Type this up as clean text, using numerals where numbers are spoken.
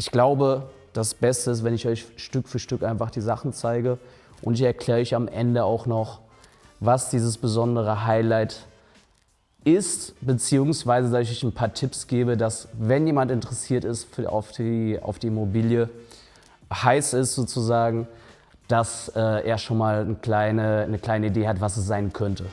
Ich glaube, das Beste ist, wenn ich euch Stück für Stück einfach die Sachen zeige und ich erkläre euch am Ende auch noch, was dieses besondere Highlight ist, beziehungsweise dass ich euch ein paar Tipps gebe, dass, wenn jemand interessiert ist auf die Immobilie, heiß ist sozusagen, dass er schon mal eine kleine Idee hat, was es sein könnte.